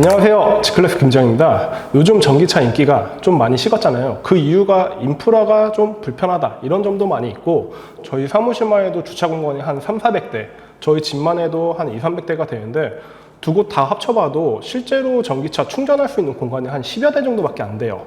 안녕하세요, G클래스 김지영입니다. 요즘 전기차 인기가 좀 많이 식었잖아요. 그 이유가 인프라가 좀 불편하다 이런 점도 많이 있고, 저희 사무실만 해도 주차 공간이 한 300~400대, 저희 집만 해도 한 200~300대가 되는데 두 곳 다 합쳐봐도 실제로 전기차 충전할 수 있는 공간이 한 10여 대 정도밖에 안 돼요.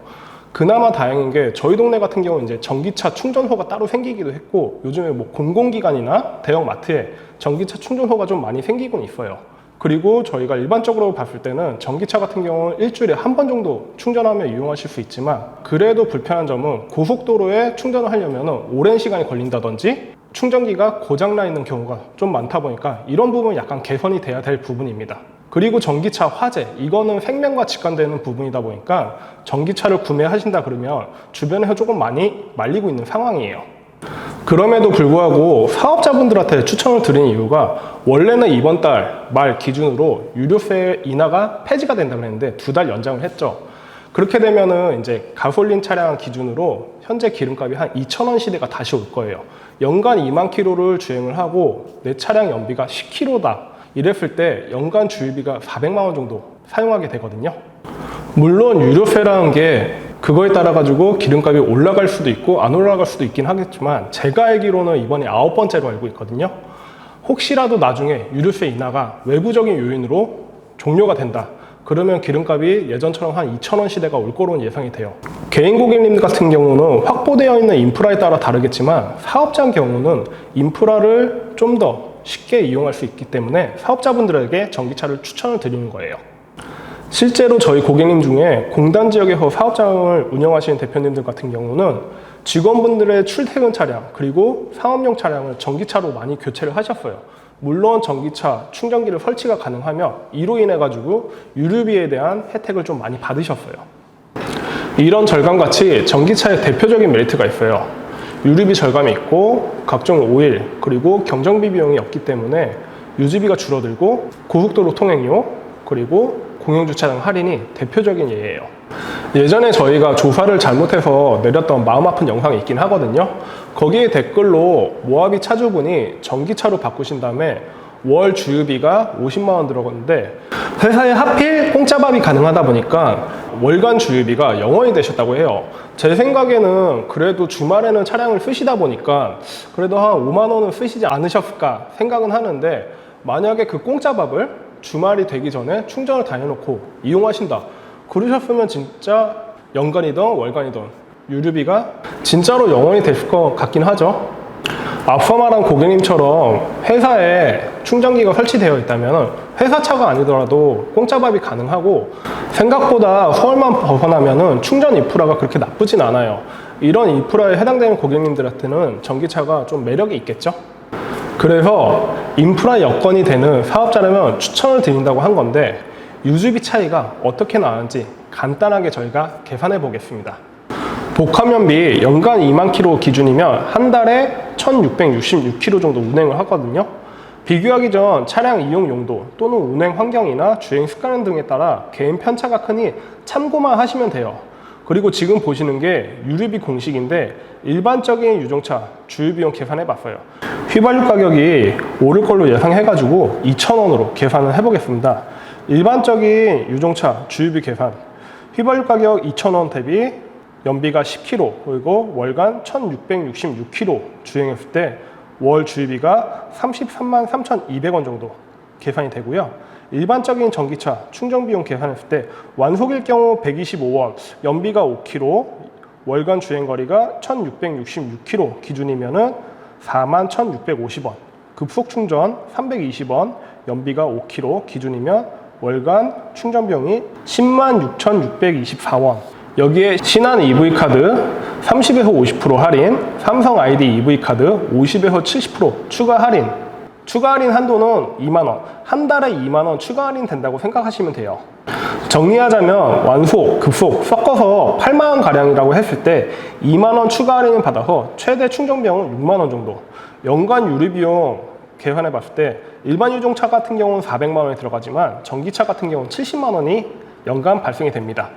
그나마 다행인 게 저희 동네 같은 경우는 이제 전기차 충전소가 따로 생기기도 했고, 요즘에 뭐 공공기관이나 대형 마트에 전기차 충전소가 좀 많이 생기곤 있어요. 그리고 저희가 일반적으로 봤을 때는 전기차 같은 경우는 일주일에 한 번 정도 충전하며 이용하실 수 있지만, 그래도 불편한 점은 고속도로에 충전을 하려면 오랜 시간이 걸린다든지 충전기가 고장나 있는 경우가 좀 많다 보니까 이런 부분은 약간 개선이 돼야 될 부분입니다. 그리고 전기차 화재, 이거는 생명과 직관되는 부분이다 보니까 전기차를 구매하신다 그러면 주변에서 조금 많이 말리고 있는 상황이에요. 그럼에도 불구하고 사업자분들한테 추천을 드린 이유가, 원래는 이번 달 말 기준으로 유류세 인하가 폐지가 된다고 했는데 2달 연장을 했죠. 그렇게 되면은 이제 가솔린 차량 기준으로 현재 기름값이 한 2,000원 시대가 다시 올 거예요. 연간 2만 킬로를 주행을 하고 내 차량 연비가 10킬로다 이랬을 때 연간 주유비가 400만 원 정도 사용하게 되거든요. 물론 유류세라는 게 그거에 따라 가지고 기름값이 올라갈 수도 있고 안 올라갈 수도 있긴 하겠지만, 제가 알기로는 이번에 9번째로 알고 있거든요. 혹시라도 나중에 유류세 인하가 외부적인 요인으로 종료가 된다 그러면 기름값이 예전처럼 한 2,000원 시대가 올 거로는 예상이 돼요. 개인 고객님 같은 경우는 확보되어 있는 인프라에 따라 다르겠지만, 사업자의 경우는 인프라를 좀 더 쉽게 이용할 수 있기 때문에 사업자분들에게 전기차를 추천을 드리는 거예요. 실제로 저희 고객님 중에 공단 지역에서 사업장을 운영하시는 대표님들 같은 경우는 직원분들의 출퇴근 차량 그리고 상업용 차량을 전기차로 많이 교체를 하셨어요. 물론 전기차 충전기를 설치가 가능하며 이로 인해 가지고 유류비에 대한 혜택을 좀 많이 받으셨어요. 이런 절감같이 전기차의 대표적인 메리트가 있어요. 유류비 절감이 있고 각종 오일 그리고 경정비 비용이 없기 때문에 유지비가 줄어들고, 고속도로 통행료 그리고 공용주차장 할인이 대표적인 예예요. 예전에 저희가 조사를 잘못해서 내렸던 마음 아픈 영상이 있긴 하거든요. 거기에 댓글로 모하비 차주분이 전기차로 바꾸신 다음에 월 주유비가 50만 원 들어갔는데 회사에 하필 공짜밥이 가능하다 보니까 월간 주유비가 0원이 되셨다고 해요. 제 생각에는 그래도 주말에는 차량을 쓰시다 보니까 그래도 한 5만 원은 쓰시지 않으셨을까 생각은 하는데, 만약에 그 공짜밥을 주말이 되기 전에 충전을 다 해놓고 이용하신다 그러셨으면 진짜 연간이든 월간이든 유류비가 진짜로 0원이 되실 것 같긴 하죠. 앞서 말한 고객님처럼 회사에 충전기가 설치되어 있다면 회사 차가 아니더라도 공짜밥이 가능하고, 생각보다 서울만 벗어나면 충전 인프라가 그렇게 나쁘진 않아요. 이런 인프라에 해당되는 고객님들한테는 전기차가 좀 매력이 있겠죠. 그래서 인프라 여건이 되는 사업자라면 추천을 드린다고 한 건데, 유지비 차이가 어떻게 나는지 간단하게 저희가 계산해 보겠습니다. 복합연비 연간 2만 킬로 기준이면 한 달에 1,666킬로 정도 운행을 하거든요. 비교하기 전 차량 이용 용도 또는 운행 환경이나 주행 습관 등에 따라 개인 편차가 크니 참고만 하시면 돼요. 그리고 지금 보시는 게 유류비 공식인데, 일반적인 유정차 주유비용 계산해 봤어요. 휘발유 가격이 오를 걸로 예상해가지고 2,000원으로 계산을 해보겠습니다. 일반적인 유정차 주유비 계산, 휘발유 가격 2,000원 대비 연비가 10km 그리고 월간 1,666km 주행했을 때 월 주유비가 33만 3,200원 정도 계산이 되고요. 일반적인 전기차 충전 비용 계산했을 때 완속일 경우 125원, 연비가 5km, 월간 주행거리가 1,666km 기준이면은 41,650원, 급속 충전 320원, 연비가 5km 기준이면 월간 충전 비용이 106,624원. 여기에 신한 EV카드 30에서 50% 할인, 삼성 ID EV카드 50에서 70% 추가 할인. 추가 할인 한도는 2만원, 한 달에 2만원 추가 할인 된다고 생각하시면 돼요. 정리하자면 완속, 급속 섞어서 8만원 가량이라고 했을 때 2만원 추가 할인을 받아서 최대 충전 비용은 6만원 정도. 연간 유류비용 계산해 봤을 때 일반 유종차 같은 경우는 400만원이 들어가지만 전기차 같은 경우는 70만원이 연간 발생이 됩니다.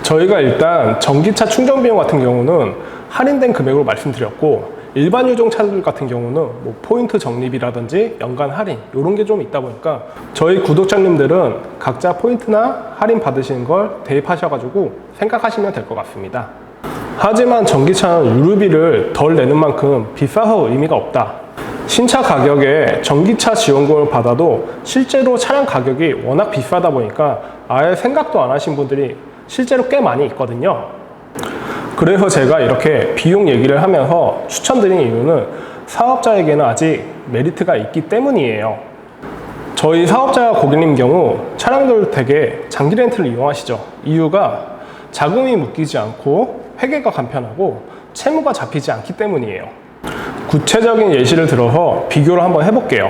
저희가 일단 전기차 충전 비용 같은 경우는 할인된 금액으로 말씀드렸고, 일반 유종 차들 같은 경우는 뭐 포인트 적립이라든지 연간 할인 이런 게 좀 있다 보니까 저희 구독자님들은 각자 포인트나 할인 받으시는 걸 대입하셔가지고 생각하시면 될 것 같습니다. 하지만 전기차는 유류비를 덜 내는 만큼 비싸서 의미가 없다. 신차 가격에 전기차 지원금을 받아도 실제로 차량 가격이 워낙 비싸다 보니까 아예 생각도 안 하신 분들이 실제로 꽤 많이 있거든요. 그래서 제가 이렇게 비용 얘기를 하면서 추천드린 이유는 사업자에게는 아직 메리트가 있기 때문이에요. 저희 사업자 고객님 경우 차량들 되게 장기 렌트를 이용하시죠. 이유가 자금이 묶이지 않고 회계가 간편하고 채무가 잡히지 않기 때문이에요. 구체적인 예시를 들어서 비교를 한번 해볼게요.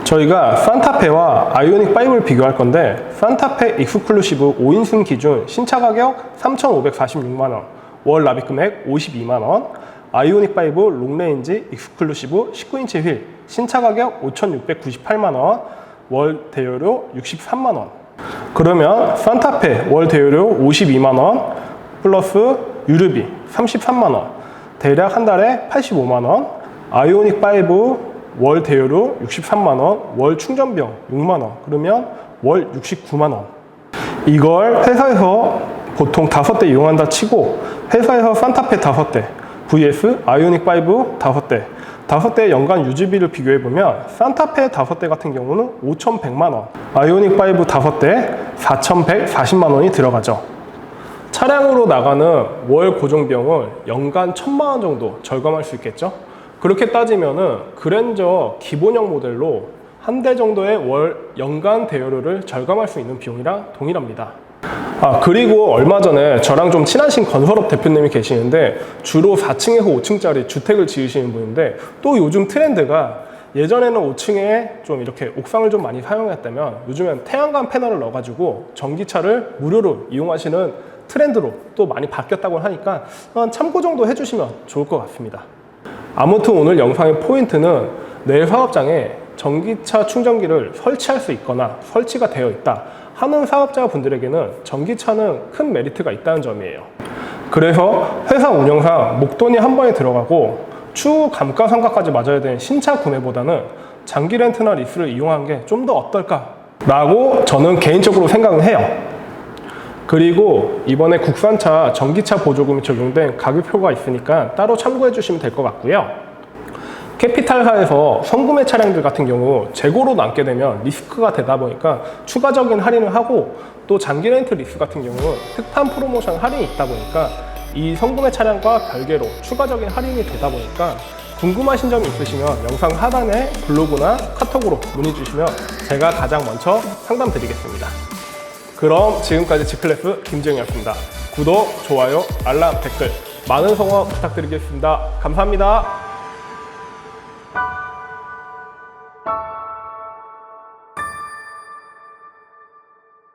저희가 산타페와 아이오닉 5를 비교할 건데 산타페 익스클루시브 5인승 기준 신차 가격 3,546만원, 월 납입 금액 52만원, 아이오닉 5 롱레인지 익스클루시브 19인치 휠 신차 가격 5,698만원, 월 대여료 63만원. 그러면 산타페 월 대여료 52만원 플러스 유류비 33만원, 대략 한 달에 85만원, 아이오닉 5 월 대여료 63만원, 월 충전비용 6만원, 그러면 월 69만원. 이걸 회사에서 보통 5대 이용한다 치고 회사에서 산타페 5대 vs 아이오닉 5 5대 5대 연간 유지비를 비교해보면 산타페 5대 같은 경우는 5,100만원, 아이오닉 5 5대 4,140만원이 들어가죠. 차량으로 나가는 월 고정비용을 연간 1,000만원 정도 절감할 수 있겠죠. 그렇게 따지면은 그랜저 기본형 모델로 한 대 정도의 월 연간 대여료를 절감할 수 있는 비용이랑 동일합니다. 그리고 얼마 전에 저랑 좀 친하신 건설업 대표님이 계시는데 주로 4층에서 5층짜리 주택을 지으시는 분인데 또 요즘 트렌드가 예전에는 5층에 좀 이렇게 옥상을 좀 많이 사용했다면 요즘엔 태양광 패널을 넣어가지고 전기차를 무료로 이용하시는 트렌드로 또 많이 바뀌었다고 하니까 참고 정도 해주시면 좋을 것 같습니다. 아무튼 오늘 영상의 포인트는 내 사업장에 전기차 충전기를 설치할 수 있거나 설치가 되어 있다 하는 사업자분들에게는 전기차는 큰 메리트가 있다는 점이에요. 그래서 회사 운영상 목돈이 한 번에 들어가고 추후 감가상각까지 맞아야 되는 신차 구매보다는 장기 렌트나 리스를 이용하는 게 좀 더 어떨까 라고 저는 개인적으로 생각을 해요. 그리고 이번에 국산차 전기차 보조금이 적용된 가격표가 있으니까 따로 참고해 주시면 될 것 같고요. 캐피탈사에서 선구매 차량들 같은 경우 재고로 남게 되면 리스크가 되다 보니까 추가적인 할인을 하고 또 장기 렌트 리스 같은 경우는 특판 프로모션 할인이 있다 보니까 이 선구매 차량과 별개로 추가적인 할인이 되다 보니까 궁금하신 점이 있으시면 영상 하단에 블로그나 카톡으로 문의 주시면 제가 가장 먼저 상담 드리겠습니다. 그럼 지금까지 G클래스 김지영이었습니다. 구독, 좋아요, 알람, 댓글 많은 성원 부탁드리겠습니다. 감사합니다.